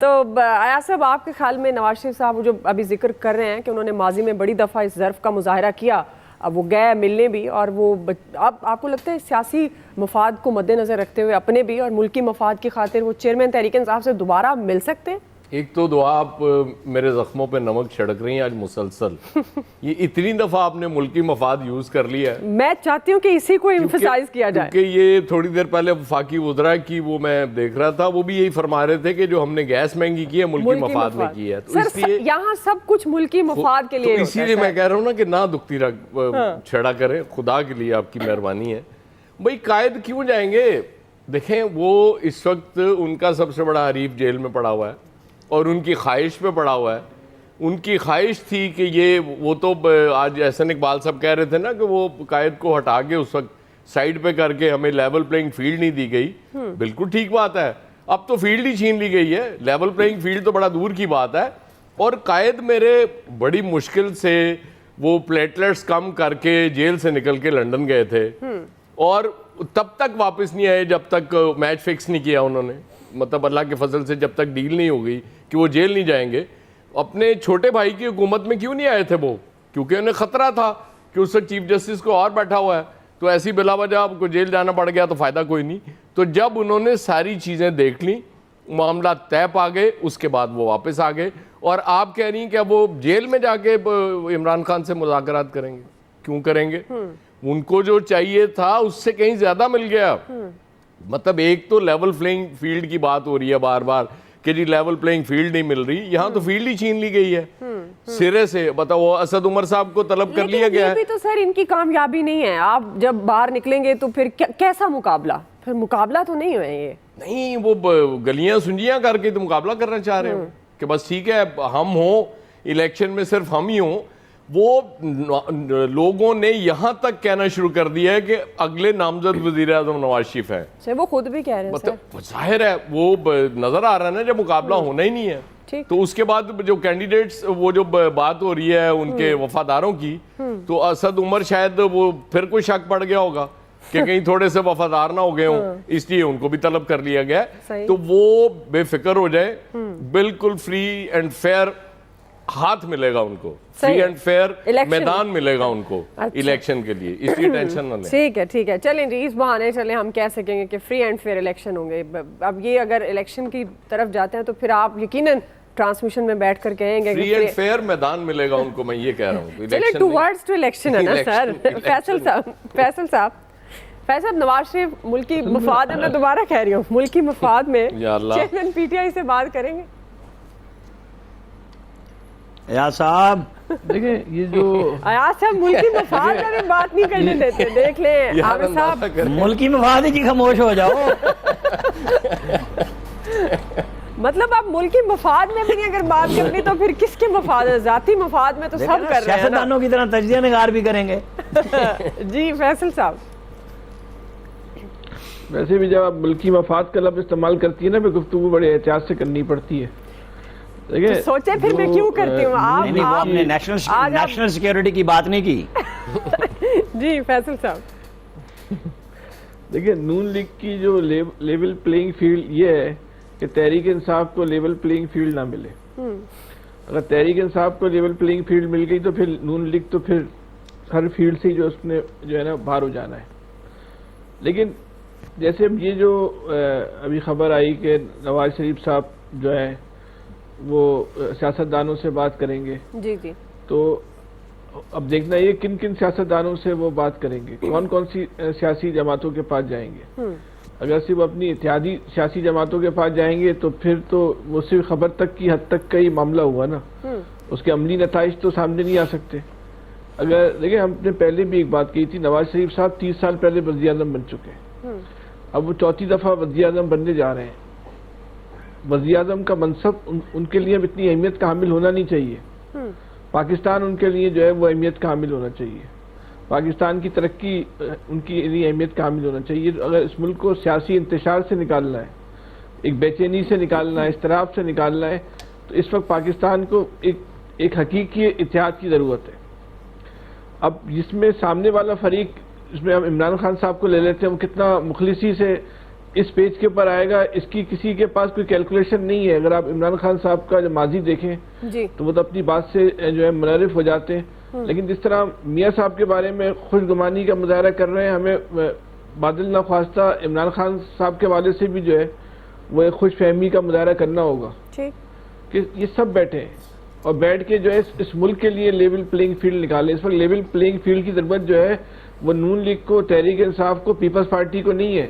تو ایاز صاحب، آپ کے خیال میں نواز شریف صاحب جو ابھی ذکر کر رہے ہیں کہ انہوں نے ماضی میں بڑی دفعہ اس ظرف کا مظاہرہ کیا، اب وہ گئے ملنے بھی، اور وہ اب آپ کو لگتا ہے سیاسی مفاد کو مد نظر رکھتے ہوئے اپنے بھی اور ملکی مفاد کی خاطر وہ چیئرمین تحریک انصاف سے دوبارہ مل سکتے ہیں؟ ایک تو دعا آپ میرے زخموں پہ نمک چھڑک رہی ہیں آج مسلسل. یہ اتنی دفعہ آپ نے ملکی مفاد یوز کر لیا ہے. میں چاہتی ہوں کہ اسی کو ایمفسائز کیا جائے، کیونکہ یہ تھوڑی دیر پہلے وفاقی وزراء کی وہ میں دیکھ رہا تھا، وہ بھی یہی فرما رہے تھے کہ جو ہم نے گیس مہنگی کی ہے ملکی مفاد میں کی ہے. تو اس لیے یہاں سب کچھ ملکی مفاد کے لیے تو اسی لیے میں کہہ رہا ہوں نا کہ نہ دکھتی چھڑا کریں، خدا کے لیے آپ کی مہربانی ہے. بھئی قائد کیوں جائیں گے؟ دیکھیں وہ اس وقت ان کا سب سے بڑا حریف جیل میں پڑا ہوا ہے اور ان کی خواہش پہ پڑا ہوا ہے. ان کی خواہش تھی کہ یہ وہ تو آج احسن اقبال صاحب کہہ رہے تھے نا کہ وہ قائد کو ہٹا کے اس وقت سائیڈ پہ کر کے ہمیں لیول پلینگ فیلڈ نہیں دی گئی. بالکل ٹھیک بات ہے، اب تو فیلڈ ہی چھین لی گئی ہے، لیول پلینگ فیلڈ تو بڑا دور کی بات ہے. اور قائد میرے بڑی مشکل سے وہ پلیٹلیٹس کم کر کے جیل سے نکل کے لنڈن گئے تھے اور تب تک واپس نہیں آئے جب تک میچ فکس نہیں کیا انہوں نے. مطلب اللہ کے فضل سے جب تک ڈیل نہیں ہو گئی کہ وہ جیل نہیں جائیں گے. اپنے چھوٹے بھائی کی حکومت میں کیوں نہیں آئے تھے وہ؟ کیونکہ انہیں خطرہ تھا کہ اس وقت چیف جسٹس کو اور بیٹھا ہوا ہے، تو ایسی بلا وجہ آپ کو جیل جانا پڑ گیا تو فائدہ کوئی نہیں. تو جب انہوں نے ساری چیزیں دیکھ لیں، معاملات طے پا گئے، اس کے بعد وہ واپس آ گئے. اور آپ کہہ رہی ہیں کہ وہ جیل میں جا کے عمران خان سے مذاکرات کریں گے؟ کیوں کریں گے؟ ان کو جو چاہیے تھا اس سے کہیں زیادہ مل گیا. مطلب ایک تو لیول پلینگ فیلڈ کی بات ہو رہی ہے بار بار کہ جی لیول پلینگ فیلڈ نہیں مل رہی، یہاں تو فیلڈ ہی چھین لی گئی ہے سرے سے. بتاؤ اسد عمر صاحب کو طلب کر لیا گیا ہے. لیکن یہ بھی تو سر ان کی کامیابی نہیں ہے. آپ جب باہر نکلیں گے تو پھر کیسا مقابلہ؟ پھر مقابلہ تو نہیں ہوئے یہ. نہیں، وہ گلیاں سنجیاں کر کے تو مقابلہ کرنا چاہ رہے ہو کہ بس ٹھیک ہے ہم ہوں الیکشن میں، صرف ہم ہی ہوں. وہ لوگوں نے یہاں تک کہنا شروع کر دیا ہے کہ اگلے نامزد وزیر اعظم نواز شریف ہیں. وہ خود بھی کہہ رہے ہیں. مطلب ظاہر ہے وہ نظر آ رہا ہے نا جب مقابلہ ہونا ہی نہیں ہے. تو اس کے بعد جو کینڈیڈیٹس وہ جو بات ہو رہی ہے ان کے وفاداروں کی، تو اسد عمر شاید وہ پھر کوئی شک پڑ گیا ہوگا کہ کہیں تھوڑے سے وفادار نہ ہو گئے ہوں، اس لیے ان کو بھی طلب کر لیا گیا. تو وہ بے فکر ہو جائے، بالکل فری اینڈ فیئر ہاتھ ملے گا ان کو، فری اینڈ فیئر میدان ملے گا ان کو الیکشن کے لیے، اس کی ٹینشن نہ لیں. ٹھیک ہے ٹھیک ہے، چلیں جی، اس بہانے چلیں ہم کہہ سکیں گے کہ فری اینڈ فیئر الیکشن ہوں گے. اب یہ اگر الیکشن کی طرف جاتے ہیں تو پھر آپ یقیناً ٹرانسمیشن میں بیٹھ کر کہیں گے فری اینڈ فیئر میدان ملے گا ان کو. میں یہ کہہ رہا ہوں چلیں ٹوورڈز ٹو الیکشن ہے نا سر. فیصل صاحب نواز شریف ملکی مفاد ہے، میں دوبارہ کہہ رہی ہوں ملکی مفاد میں چیئرمین پی ٹی آئی سے بات کریں گے؟ ایاز صاحب دیکھیں یہ جو ایاز صاحب ملکی مفاد میں بھی بات نہیں کرنے دیتے. دیکھ لیں عامر صاحب، ملکی مفاد ہی کی خاموش ہو جاؤ. مطلب آپ ملکی مفاد میں بھی نہیں اگر بات کرنی تو پھر کس کے مفاد ہے؟ ذاتی مفاد میں تو سب کر رہے ہیں. سیاستدانوں کی طرح تجزیہ نگار بھی کریں گے. جی فیصل صاحب، ویسے بھی جب آپ ملکی مفاد کا لفظ استعمال کرتی ہے نا پھر گفتگو بڑے احتیاط سے کرنی پڑتی ہے. سوچے پھر میں کیوں کرتی ہوں. آپ نے نیشنل سیکیورٹی کی بات نہیں کی. جی فیصل صاحب، دیکھیں نون لیگ کی جو لیول پلینگ فیلڈ یہ ہے کہ تحریک انصاف کو لیول پلینگ فیلڈ نہ ملے. اگر تحریک انصاف کو لیول پلینگ فیلڈ مل گئی تو پھر نون لیگ تو پھر ہر فیلڈ سے جو اس نے جو ہے نا باہر ہو جانا ہے. لیکن جیسے یہ جو ابھی خبر آئی کہ نواز شریف صاحب جو ہے وہ سیاستدانوں سے بات کریں گے، جی جی، تو اب دیکھنا یہ کن کن سیاستدانوں سے وہ بات کریں گے، کون کون سی سیاسی جماعتوں کے پاس جائیں گے. اگر صرف اپنی اتحادی سیاسی جماعتوں کے پاس جائیں گے تو پھر تو وہ صرف خبر تک کی حد تک کا ہی معاملہ ہوا نا، اس کے عملی نتائج تو سامنے نہیں آ سکتے. اگر دیکھیں ہم نے پہلے بھی ایک بات کہی تھی، نواز شریف صاحب 30 سال پہلے وزیر اعظم بن چکے ہیں، اب وہ چوتھی دفعہ وزیر اعظم بننے جا رہے ہیں. وزیر اعظم کا منصب ان کے لیے اب اتنی اہمیت کا حامل ہونا نہیں چاہیے. پاکستان ان کے لیے جو ہے وہ اہمیت کا حامل ہونا چاہیے. پاکستان کی ترقی ان کی اہمیت کا حامل ہونا چاہیے. اگر اس ملک کو سیاسی انتشار سے نکالنا ہے، ایک بے چینی سے نکالنا ہے، اضطراب سے نکالنا ہے، تو اس وقت پاکستان کو ایک حقیقی اتحاد کی ضرورت ہے. اب جس میں سامنے والا فریق، اس میں ہم عمران خان صاحب کو لے لیتے ہیں، وہ کتنا مخلصی سے اس پیج کے اوپر آئے گا، اس کی کسی کے پاس کوئی کیلکولیشن نہیں ہے. اگر آپ عمران خان صاحب کا جو ماضی دیکھیں جی تو وہ تو اپنی بات سے جو ہے منحرف ہو جاتے ہیں، لیکن جس طرح میاں صاحب کے بارے میں خوش گمانی کا مظاہرہ کر رہے ہیں، ہمیں بادل نخواستہ عمران خان صاحب کے والے سے بھی جو ہے وہ ایک خوش فہمی کا مظاہرہ کرنا ہوگا ٹھیک کہ یہ سب بیٹھے ہیں اور بیٹھ کے جو ہے اس ملک کے لیے لیول پلینگ فیلڈ نکالیں. اس وقت لیول پلینگ فیلڈ کی ضرورت جو ہے وہ نون لیگ کو، تحریک انصاف کو، پیپلز پارٹی کو نہیں ہے.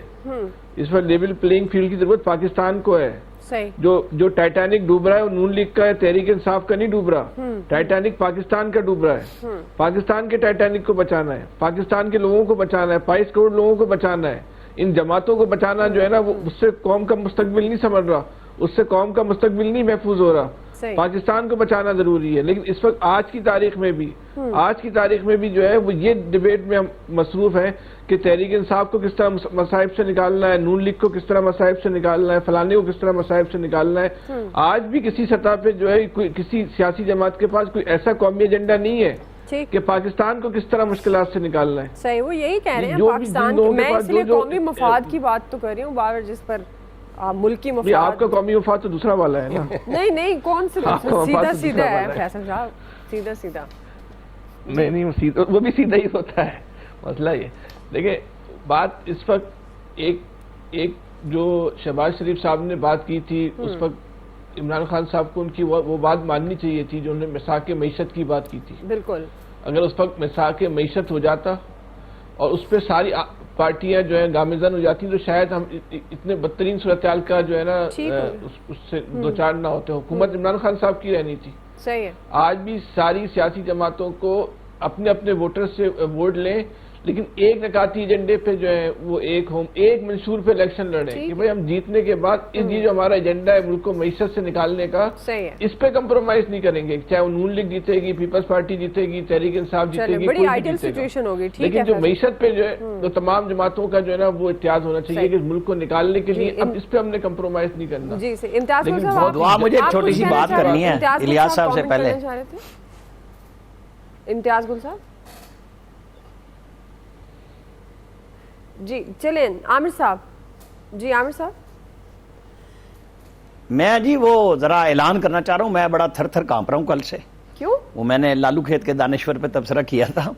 اس وقت لیول پلینگ فیلڈ کی ضرورت پاکستان کو ہے. صحیح. جو ٹائٹینک ڈوب رہا ہے وہ نون لیگ کا ہے، تحریک انصاف کا نہیں ڈوب رہا. ٹائٹینک پاکستان کا ڈوب رہا ہے. پاکستان کے ٹائٹینک کو بچانا ہے، پاکستان کے لوگوں کو بچانا ہے، 22 کروڑ لوگوں کو بچانا ہے. ان جماعتوں کو بچانا جو ہے نا، وہ اس سے قوم کا مستقبل نہیں سمجھ رہا، اس سے قوم کا مستقبل نہیں محفوظ ہو رہا. صحیح. پاکستان کو بچانا ضروری ہے. لیکن اس وقت آج کی تاریخ میں بھی جو ہے وہ یہ ڈیبیٹ میں ہم مصروف ہیں کہ تحریک انصاف کو کس طرح مصائب سے نکالنا ہے، نون لیگ کو کس طرح مصائب سے نکالنا ہے، فلانے کو کس طرح مصائب سے نکالنا ہے. آج بھی کسی سطح پہ جو ہے کسی سیاسی جماعت کے پاس کوئی ایسا قومی ایجنڈا نہیں ہے کہ پاکستان کو کس طرح مشکلات سے نکالنا ہے. صحیح. وہ یہی کہہ رہے ہیں پاکستان کی. میں اس لیے قومی مفاد کی بات تو کر رہی ہوں بار، جس پر ملکی مفاد. آپ کا قومی مفاد تو دوسرا والا ہے نا. نہیں کون سے سیدھا سیدھا ہے فیصل صاحب، سیدھا سیدھا. نہیں وہ بھی سیدھا ہی ہوتا ہے. مسئلہ یہ دیکھیں، بات اس وقت ایک جو شہباز شریف صاحب نے بات کی تھی، اس وقت عمران خان صاحب کو ان کی وہ بات ماننی چاہیے تھی جو انہوں نے مساق معیشت کی بات کی تھی. بالکل. اگر اس وقت مساق معیشت ہو جاتا اور اس پہ ساری پارٹیاں جو ہیں گامزن ہو جاتی تو شاید ہم اتنے بدترین صورتحال کا جو ہے نا اس سے دوچار نہ ہوتے. حکومت عمران خان صاحب کی رہنی تھی. صحیح ہے. آج بھی ساری سیاسی جماعتوں کو اپنے اپنے ووٹر سے ووٹ لیں، لیکن ایک نکاتی ایجنڈے پہ جو ہے وہ ایک منشور پہ الیکشن لڑیں کہ بھائی ہم جیتنے کے بعد یہ جو ہمارا ایجنڈا ہے ملک کو معیشت سے نکالنے کا، اس پہ کمپرومائز نہیں کریں گے. چاہے وہ نون لیگ جیتے گی، پیپلز پارٹی جیتے گی، تحریک انصاف جیتے گی، بڑی آئیڈیل سچویشن ہوگی. لیکن جو معیشت پہ جو ہے تو تمام جماعتوں کا جو ہے نا وہ اتحاد ہونا چاہیے کہ اس ملک کو نکالنے کے لیے. اب اس پہ ہم نے کمپرومائز نہیں کرنا. جی امتیاز گل صاحب، دعا مجھے ایک چھوٹی سی بات کرنی ہے الیاس صاحب سے پہلے. امتیاز گل صاحب جی چلیں. عامر صاحب. جی عامر صاحب. میں جی وہ ذرا اعلان کرنا چاہ رہا ہوں، میں بڑا تھر تھر کانپ رہا ہوں کل سے. کیوں؟ وہ میں نے لالو کھیت کے دانشور پہ تبصرہ کیا تھا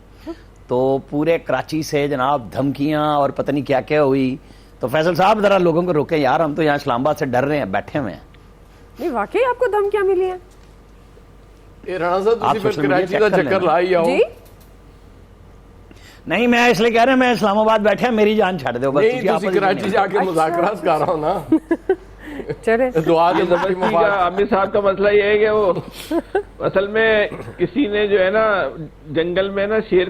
تو پورے کراچی سے جناب دھمکیاں اور پتہ نہیں کیا کیا ہوئی. تو فیصل صاحب ذرا لوگوں کو روکیں یار، ہم تو یہاں اسلام آباد سے ڈر رہے ہیں، بیٹھے ہوئے ہیں. نہیں واقعی آپ کو دھمکیاں ملی ہیں؟ رانا صاحب تسی پھر کراچی کا چکر لائی آؤ. جی نہیں، میں اس لیے کہہ رہا ہوں میں اسلام آباد بیٹھے ہیں، میری جان چھڑ دو بس. نہیں کراچی جا کے مذاکرات کر رہا ہوں نا. چلے دعا دے عامر صاحب کا مسئلہ یہ ہے کہ وہ اصل میں کسی نے جو ہے نا جنگل میں نا شیر